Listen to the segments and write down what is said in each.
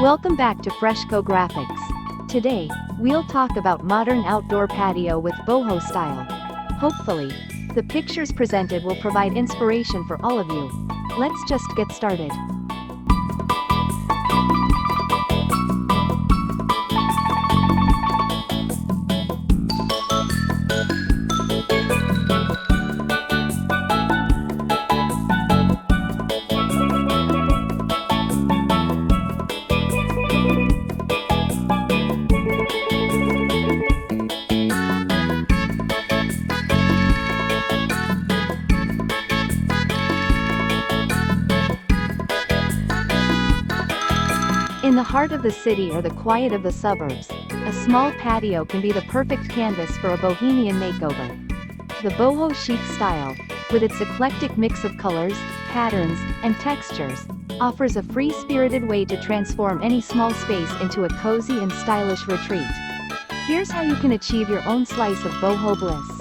Welcome back to Freshco Graphics. Today, we'll talk about modern outdoor patio with boho style. Hopefully, the pictures presented will provide inspiration for all of you. Let's just get started. In the heart of the city or the quiet of the suburbs, a small patio can be the perfect canvas for a bohemian makeover. The boho chic style, with its eclectic mix of colors, patterns, and textures, offers a free-spirited way to transform any small space into a cozy and stylish retreat. Here's how you can achieve your own slice of boho bliss.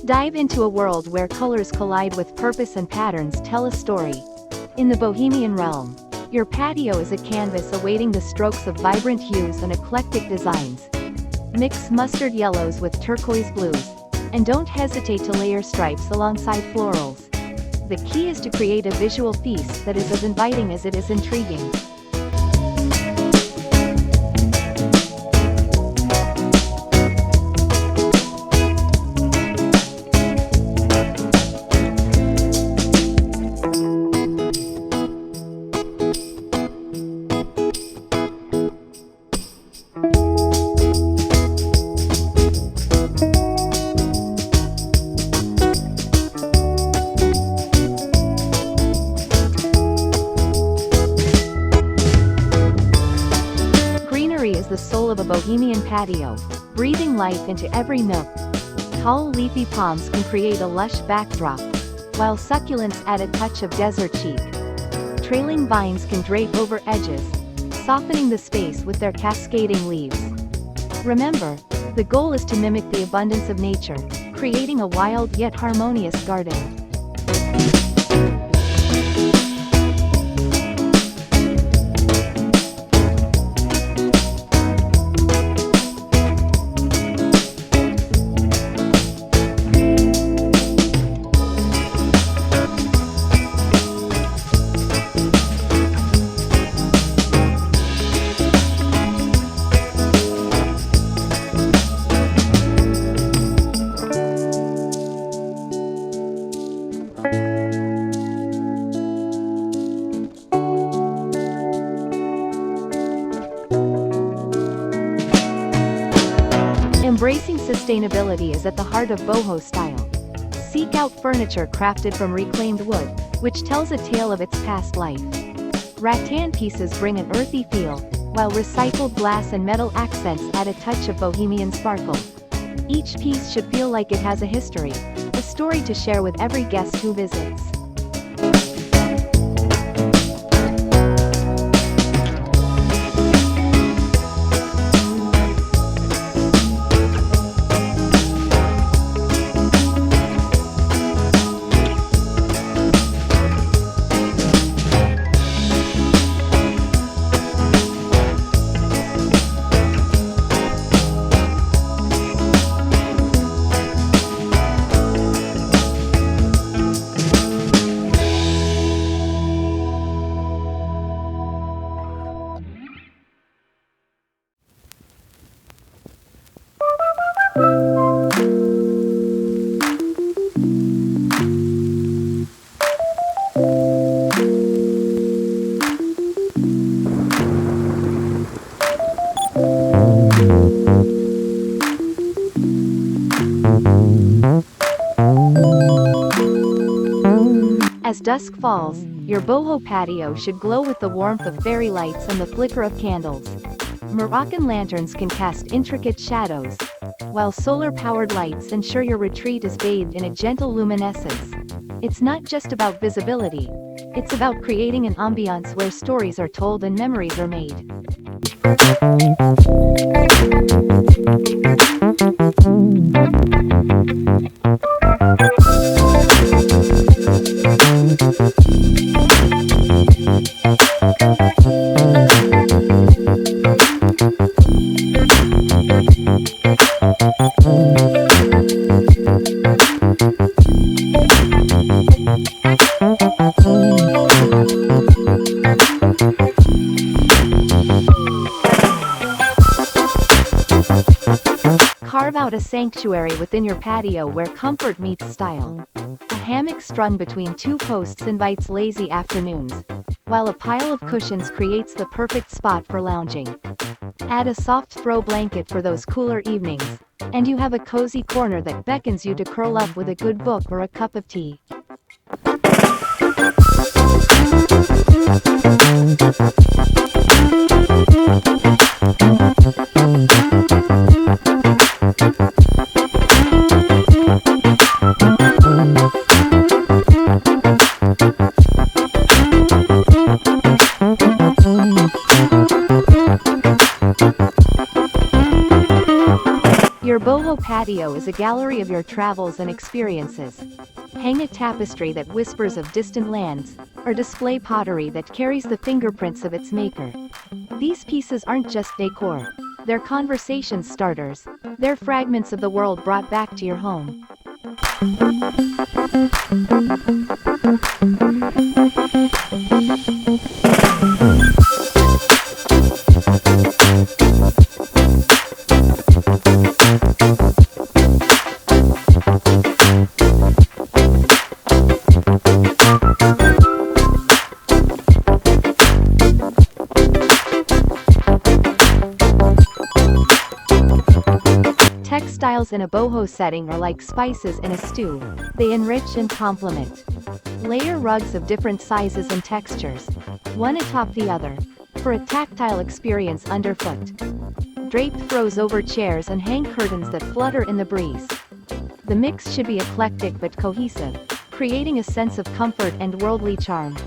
Dive into a world where colors collide with purpose and patterns tell a story. In the bohemian realm, your patio is a canvas awaiting the strokes of vibrant hues and eclectic designs. Mix mustard yellows with turquoise blues, and don't hesitate to layer stripes alongside florals. The key is to create a visual feast that is as inviting as it is intriguing. Is the soul of a bohemian patio, breathing life into every nook. Tall leafy palms can create a lush backdrop, while succulents add a touch of desert chic. Trailing vines can drape over edges, softening the space with their cascading leaves. Remember, the goal is to mimic the abundance of nature, creating a wild yet harmonious garden. Embracing sustainability is at the heart of boho style. Seek out furniture crafted from reclaimed wood, which tells a tale of its past life. Rattan pieces bring an earthy feel, while recycled glass and metal accents add a touch of bohemian sparkle. Each piece should feel like it has a history, a story to share with every guest who visits. dusk falls, your boho patio should glow with the warmth of fairy lights and the flicker of candles. Moroccan lanterns can cast intricate shadows, while solar-powered lights ensure your retreat is bathed in a gentle luminescence. It's not just about visibility. It's about creating an ambiance where stories are told and memories are made. Carve out a sanctuary within your patio where comfort meets style. A hammock strung between two posts invites lazy afternoons, while a pile of cushions creates the perfect spot for lounging. Add a soft throw blanket for those cooler evenings, and you have a cozy corner that beckons you to curl up with a good book or a cup of tea. Your boho patio is a gallery of your travels and experiences. Hang a tapestry that whispers of distant lands, or display pottery that carries the fingerprints of its maker. These pieces aren't just decor. They're conversation starters. They're fragments of the world brought back to your home. Textiles in a boho setting are like spices in a stew. They enrich and complement. Layer rugs of different sizes and textures, one atop the other, for a tactile experience underfoot. Drape throws over chairs and hang curtains that flutter in the breeze. The mix should be eclectic but cohesive, creating a sense of comfort and worldly charm.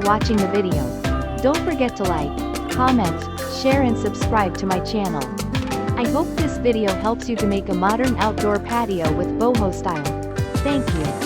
Watching the video. Don't forget to like, comment, share and subscribe to my channel. I hope this video helps you to make a modern outdoor patio with boho style. Thank you.